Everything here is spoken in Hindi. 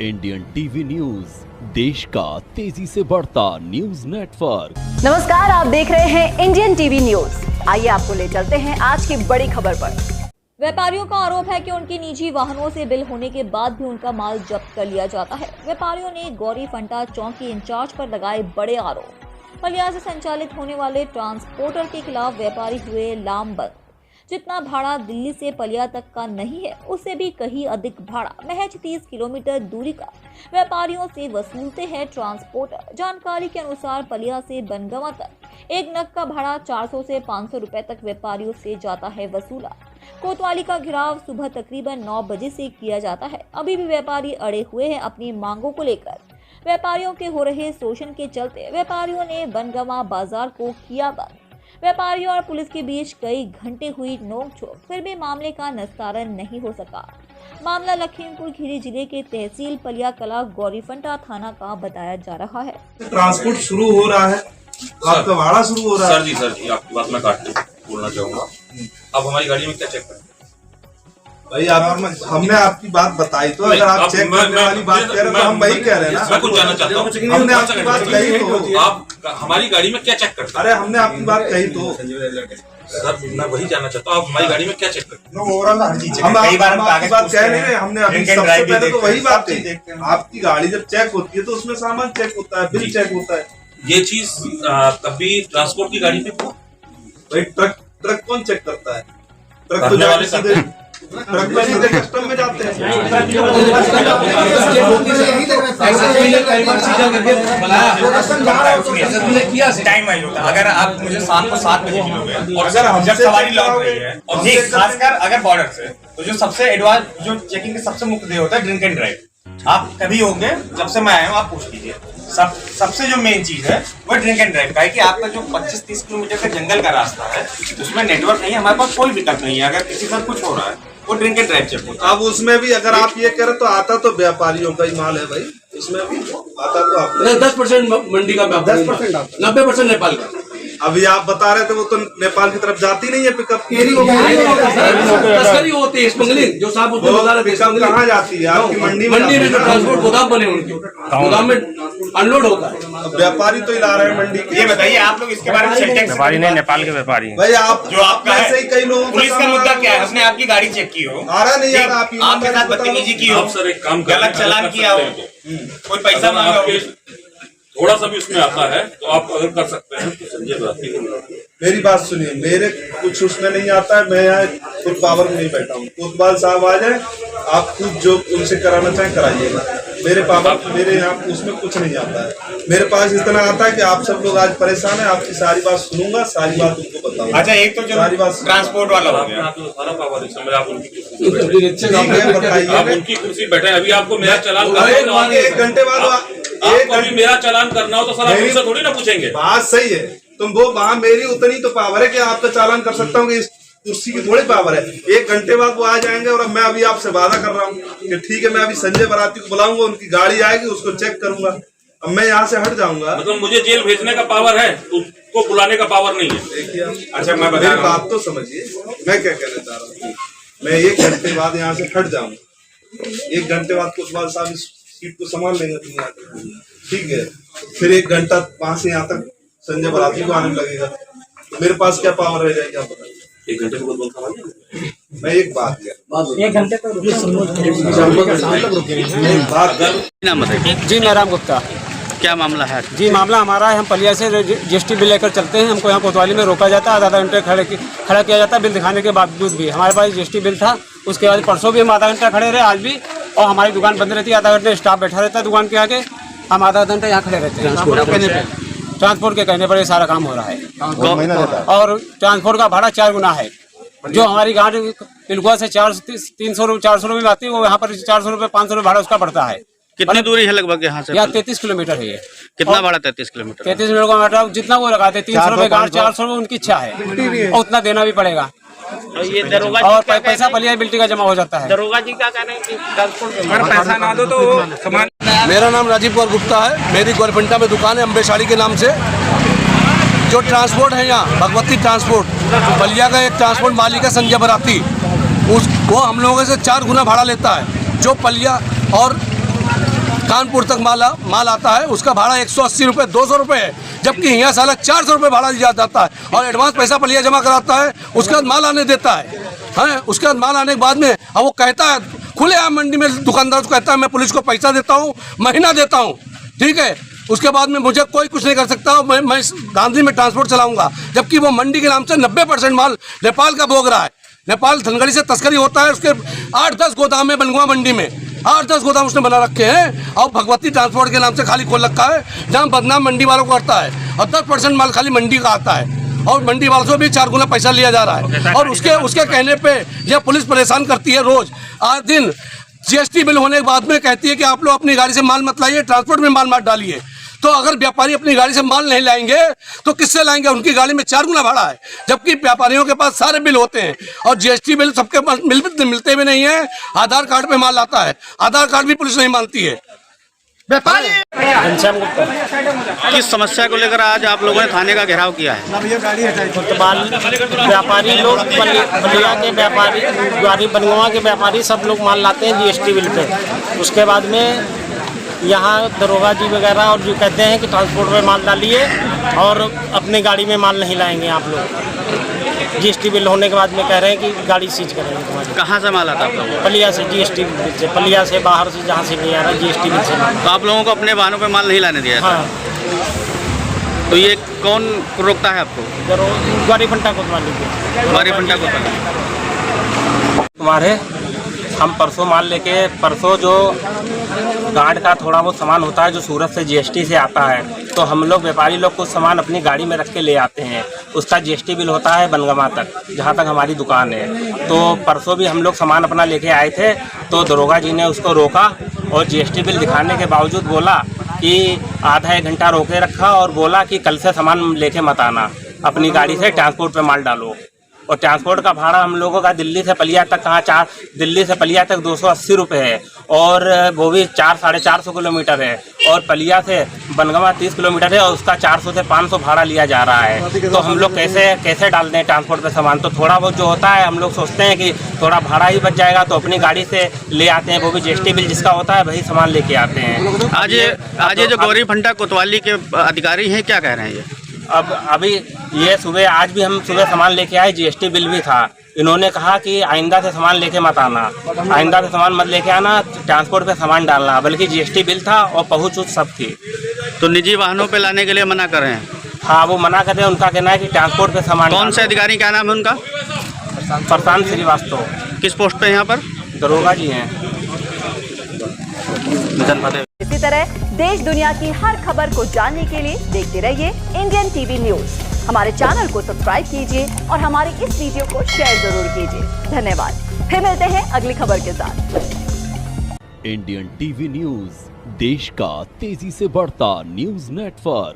इंडियन टीवी न्यूज, देश का तेजी से बढ़ता न्यूज नेटवर्क। नमस्कार, आप देख रहे हैं इंडियन टीवी न्यूज। आइए आपको ले चलते हैं आज की बड़ी खबर पर। व्यापारियों का आरोप है कि उनके निजी वाहनों से बिल होने के बाद भी उनका माल जब्त कर लिया जाता है। व्यापारियों ने गौरी फंटा चौकी इंचार्ज पर लगाए बड़े आरोप। पलिया से संचालित होने वाले ट्रांसपोर्टर के खिलाफ व्यापारी हुए लामबंद। जितना भाड़ा दिल्ली से पलिया तक का नहीं है, उससे भी कहीं अधिक भाड़ा महज 30 किलोमीटर दूरी का व्यापारियों से वसूलते हैं ट्रांसपोर्टर। जानकारी के अनुसार पलिया से बनगवा तक एक नग का भाड़ा 400 से 500 रुपए तक व्यापारियों से जाता है वसूला। कोतवाली का घेराव सुबह तकरीबन 9 बजे से किया जाता है। अभी भी व्यापारी अड़े हुए हैं अपनी मांगों को लेकर। व्यापारियों के हो रहे शोषण के चलते व्यापारियों ने बनगवा बाजार को किया बंद। व्यापारियों और पुलिस के बीच कई घंटे हुई नोकझोंक, फिर भी मामले का निस्तारण नहीं हो सका। मामला लखीमपुर खीरी जिले के तहसील पलिया कला गौरीफंटा थाना का बताया जा रहा है। ट्रांसपोर्ट शुरू हो रहा है, आपका भाड़ा शुरू हो रहा है। सर जी आपकी बात मैं काट के बोलना चाहूंगा। अब हमारी गाड़ी में क्या चेक करें भाई? हमने आपकी बात बताई तो अगर आप चेक करने वाली बात कह रहे हैं तो हम वही कह रहे हैं ना। मैं कुछ जानना चाहता हूँ। हमने आपकी बात कही तो आप हमारी गाड़ी में क्या चेक करते हैं? अरे हमने आपकी बात कही तो सर मैं वही जानना चाहता हूँ, आप हमारी गाड़ी में क्या चेक करते हैं? ओवरऑल हम आपकी बात कह नहीं रहे, हमने अभी सबसे पहले तो वही बात कही। आपकी गाड़ी जब चेक होती है तो उसमें सामान चेक होता है, बिल चेक होता है। ये चीज कभी ट्रांसपोर्ट की गाड़ी पे भाई ट्रक कौन चेक करता है? ट्रक तो जाने सीधे ट्रक में सीधे कस्टम में जाते हैं। टाइम वाइज होता है। अगर आप मुझे शाम को 7 बजे मिलोगे और अगर जब सवारी लॉक रही है और खासकर अगर बॉर्डर से, तो जो सबसे एडवांस जो चेकिंग के सबसे मुख्य ध्येय होता है ड्रिंक एंड ड्राइव। आप कभी होंगे, जब से मैं आया हूँ आप पूछ लीजिए। सबसे जो मेन चीज है वो ड्रिंक एंड ड्राइव का है कि आपका जो 25-30 किलोमीटर का जंगल का रास्ता है उसमें नेटवर्क नहीं है, हमारे पास कोई विकल्प नहीं है। अगर किसी का कुछ हो रहा है वो ड्रिंक एंड ड्राइव चेक होता है। अब उसमें भी अगर आप ये करें तो आता तो व्यापारियों का ही माल है भाई। इसमें भी आता तो आप 10% मंडी का, 10% 90% नेपाल का। अभी आप बता रहे थे वो तो नेपाल की तरफ जाती नहीं है पिकअप। तस्करी होती है, स्मगलिंग जो साहब बता रहे थे। पिकअप कहाँ जाती है? आपकी मंडी में जो ट्रांसपोर्ट गोदाम बने उनके गोदाम में अनलोड होता है। व्यापारी तो ला रहे हैं मंडी के। ये बताइए आप लोग इसके बारे में व्यापारी नहीं, नेपाल के व्यापारी भाई। आप जो आपका ऐसे ही कई लोगों पुलिस का मुद्दा क्या है? उसने आपकी गाड़ी चेक की हो, आ रहा नहीं यार, आपके साथ बदतमीजी की हो, सर एक काम गलत चालान किया हो, कोई पैसा मांगा हो, थोड़ा सा भी उसमें आता है तो आप अगर कर सकते हैं तो संजय भारती को बुलाइए। मेरी बात सुनिए, मेरे कुछ उसमें नहीं आता है। मैं यहाँ खुद पावर में नहीं बैठा हूँ। कोतवाल साहब आ जाए, आप खुद जो उनसे कराना चाहें कराइएगा। मेरे यहाँ उसमें कुछ नहीं आता है। मेरे पास इतना आता है कि आप सब लोग आज परेशान हैं, आपकी सारी बात सुनूंगा, सारी बात उनको बताऊंगा। अच्छा, एक तो सारी बात ट्रांसपोर्ट वाला हो गया। सारा पावर इस समय आप उनकी कुर्सी बैठे। अभी आपको मेरा चालान करना, 1 घंटे बाद अभी मेरा चालान करना हो तो सर आप मुझसे थोड़ी ना पूछेंगे। बात सही है, तुम वो वहाँ मेरी उतनी तो पावर है कि आपका चालान कर सकता हूँ कि इस कुर्सी की थोड़ी पावर है। 1 घंटे बाद वो आ जाएंगे और मैं अभी आपसे वादा कर रहा हूँ कि ठीक है, मैं अभी संजय बराती को बुलाऊंगा, उनकी गाड़ी आएगी, उसको चेक करूंगा। अब मैं यहाँ से हट जाऊंगा। मतलब मुझे जेल भेजने का पावर है, उसको बुलाने का पावर नहीं है। देखिए, अच्छा मैं मेरी बात तो समझिए, मैं क्या कहना चाह रहा हूँ। मैं 1 घंटे बाद यहाँ से हट जाऊंगा। 1 घंटे बाद कोतवाल साहब इस सीट को संभाल लेंगे तुम यहाँ तक, ठीक है। फिर 1 घंटा वहां से यहाँ तक संजय बराती को आने लगेगा, तो मेरे पास क्या पावर रह जाएगी आप बताइए। 1 घंटे के बाद मैं एक बात एक घंटे तो नाम बताइए। जी नारायण गुप्ता। क्या मामला है? जी मामला हमारा है, हम पलिया से जीएसटी बिल लेकर चलते हैं। हमको यहाँ कोतवाली में रोका जाता है, आधा घंटे खड़ा किया जाता है। बिल दिखाने के बावजूद भी हमारे पास जीएसटी बिल था। उसके बाद परसों भी हम आधा घंटा खड़े रहे, आज भी। और हमारी दुकान बंद रहती है, आधा घंटे स्टाफ बैठा रहता है दुकान के आगे, हम आधा घंटा यहाँ खड़े रहते हैं। ट्रांसपोर्ट के कहने पर ये सारा काम हो रहा है। और ट्रांसपोर्ट का भाड़ा 4 गुना है। जो हमारी गाड़ी पिलकुआ से 400 रुपये में आती है, वो यहाँ पर 400 रुपये 500 रुपये भाड़ा उसका पड़ता है। कितनी दूरी है लगभग यहाँ से? यहाँ 33 किलोमीटर है ये। कितना भाड़ा? 33 किलोमीटर। 33 मिनट का भाड़ा जितना वो लगाते 300 रुपये गाड़ी, 400 रुपये उनकी इच्छा है और उतना देना भी पड़ेगा। ये दरोगा और पैसा पलिया बिल्टी का जमा हो जाता है। दरोगा जी का कहना है कि ट्रांसपोर्ट पैसा ना दो तो सामान। मेरा नाम राजीव कुमार गुप्ता है। मेरी गौरफंटा में दुकान है अम्बेशाड़ी के नाम से। जो ट्रांसपोर्ट है यहाँ भगवती ट्रांसपोर्ट, बलिया का एक ट्रांसपोर्ट मालिक है संजय बराती, वो हम लोगों से 4 गुना भाड़ा लेता है। जो पलिया और कानपुर तक माल आता है, उसका भाड़ा 180 रुपये 200 रुपये है, जबकि यहाँ साला 400 रुपये भाड़ा लिया जाता है और एडवांस पैसा पलिया जमा कराता है, उसके बाद माल आने देता है। उसके बाद माल आने के बाद में अब वो कहता है खुलेआम मंडी में दुकानदार को कहता है मैं पुलिस को पैसा देता हूँ, महीना देता हूँ, ठीक है। उसके बाद में मुझे कोई कुछ नहीं कर सकता, मैं धांधली में ट्रांसपोर्ट चलाऊंगा, जबकि वो मंडी के नाम से 90% माल नेपाल का भोग रहा है। नेपाल धनगढ़ी से तस्करी होता है, उसके 8-10 गोदाम है बनगुआ मंडी में, 8-10 गोदाम उसने बना रखे हैं और भगवती ट्रांसपोर्ट के नाम से खाली खोल रखा है, जहाँ बदनाम मंडी वालों को करता है और 10% माल खाली मंडी का आता है और मंडी वालों से भी 4 गुना पैसा लिया जा रहा है। और उसके कहने पे यह पुलिस परेशान करती है रोज आज दिन। GST बिल होने के बाद में कहती है कि आप लोग अपनी गाड़ी से माल मत लाइए, ट्रांसपोर्ट में माल मत डालिए। तो अगर व्यापारी अपनी गाड़ी से माल नहीं लाएंगे तो किससे लाएंगे? उनकी गाड़ी में 4 गुना भाड़ा है, जबकि व्यापारियों के पास सारे बिल होते हैं और GST बिल सबके पास मिलते भी नहीं है। आधार कार्ड पे माल आता है, आधार कार्ड भी पुलिस नहीं मानती है। व्यापारी किस समस्या को लेकर आज आप लोगों ने थाने का घेराव किया है? व्यापारी लोग बलिया के व्यापारी, द्वारी बनगुआ के व्यापारी सब लोग माल लाते हैं GST बिल पे। उसके बाद में यहाँ दरोगा जी वगैरह और जो कहते हैं कि ट्रांसपोर्ट में माल डालिए और अपनी गाड़ी में माल नहीं लाएंगे आप लोग। GST बिल होने के बाद में कह रहे हैं कि गाड़ी सीज करेंगे तुम्हारी। कहाँ से माल आता है आप लोगों पलिया से GST बिल से, पलिया से बाहर से जहाँ से नहीं आ रहा GST बिल से। तो आप लोगों को अपने वाहनों पे माल नहीं लाने दिया था? हाँ। तो ये कौन रोकता है आपको? द्वारी फंटा कोतवाल लीजिए। द्वारी फंटा कोतवाल। तुम्हारे हम परसों माल लेके, परसों जो गार्ड का थोड़ा बहुत सामान होता है जो सूरत से GST से आता है, तो हम लोग व्यापारी लोग कुछ सामान अपनी गाड़ी में रख के ले आते हैं। उसका GST बिल होता है बनगमा तक, जहाँ तक हमारी दुकान है। तो परसों भी हम लोग सामान अपना लेके आए थे, तो दरोगा जी ने उसको रोका और GST बिल दिखाने के बावजूद बोला कि आधा 1 घंटा रोके रखा और बोला कि कल से सामान लेके मत आना, अपनी गाड़ी से ट्रांसपोर्ट पे माल डालो। और ट्रांसपोर्ट का भाड़ा हम लोगों का दिल्ली से पलिया तक दिल्ली से पलिया तक 280 रुपये है और वो भी 400-450 किलोमीटर है, और पलिया से बनगमा 30 किलोमीटर है और उसका 400 से 500 भाड़ा लिया जा रहा है। तो हम लोग कैसे डाल दें ट्रांसपोर्ट पे सामान? तो थोड़ा बहुत जो होता है हम लोग सोचते हैं कि थोड़ा भाड़ा ही बच जाएगा, तो अपनी गाड़ी से ले आते हैं, वो भी GST बिल जिसका होता है वही सामान लेके आते हैं। आज ये जो गौरी फंटा कोतवाली के अधिकारी हैं क्या कह रहे हैं? ये अभी ये सुबह, आज भी हम सुबह सामान लेके आए, GST बिल भी था। इन्होंने कहा कि आइंदा से सामान लेके मत आना, आइंदा से सामान मत लेके आना, ट्रांसपोर्ट पे सामान डालना, बल्कि GST बिल था और पहुँच सब थी। तो निजी वाहनों पे लाने के लिए मना कर रहे हैं? हाँ, वो मना कर रहे हैं। उनका कहना है कि ट्रांसपोर्ट पे सामान। कौन से अधिकारी, क्या नाम है उनका? प्रशांत श्रीवास्तव। किस पोस्ट पे यहाँ पर? दरोगा जी हैं। इसी तरह देश दुनिया की हर खबर को जानने के लिए देखते रहिए इंडियन टीवी न्यूज। हमारे चैनल को सब्सक्राइब कीजिए और हमारी इस वीडियो को शेयर जरूर कीजिए। धन्यवाद। फिर मिलते हैं अगली खबर के साथ। इंडियन टीवी न्यूज, देश का तेजी से बढ़ता न्यूज नेटवर्क।